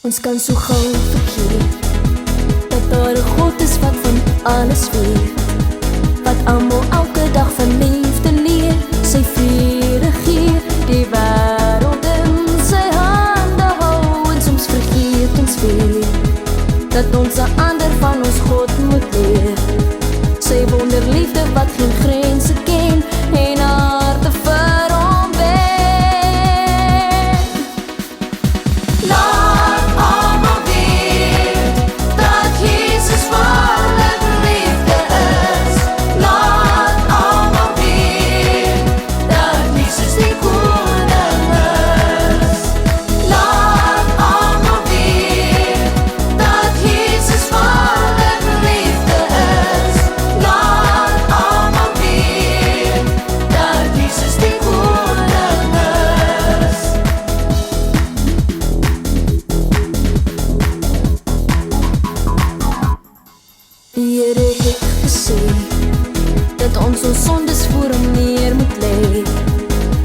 Ons kan so gauw vergeet dat daar 'n God is wat van alles weet, wat almal elke dag van liefde leer, sy vrede gee, die wêreld in sy hande hou. En soms vergeet ons weer dat ons 'n ander van ons God moet leer, sy wonderliefde wat geen grense ken en harte vir hom wen. Laat almal weet dat Jesus volle liefde is. Laat almal weet dat Jesus die koning is. Laat almal weet dat Jesus volle liefde is. Laat almal weet dat Jesus die koning is. Die Here het gesê dat ons sondes voor hom neer moet lê.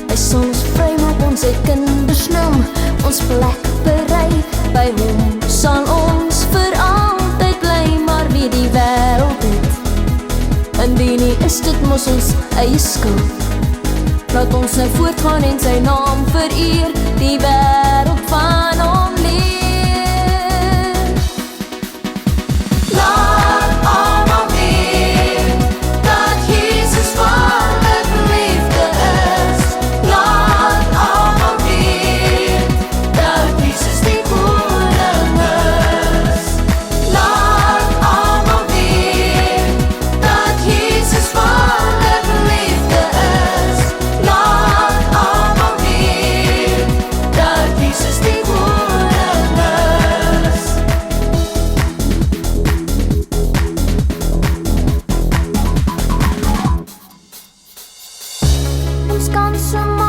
Hy sal ons vrymaak, ons sy kinders noem, ons plek berei. By hom sal ons vir altyd bly. Maar wie die wêreld het, indien nie is dit mos ons eie skuld. Laat ons nou voortgaan en sy naam vereer, die wêreld van hom leer. Laat almal weet dat Jesus volle liefde is. Laat almal weet dat Jesus die koning is. Laat almal weet dat Jesus volle liefde is. Laat almal weet dat Jesus die koning is. Ons kan so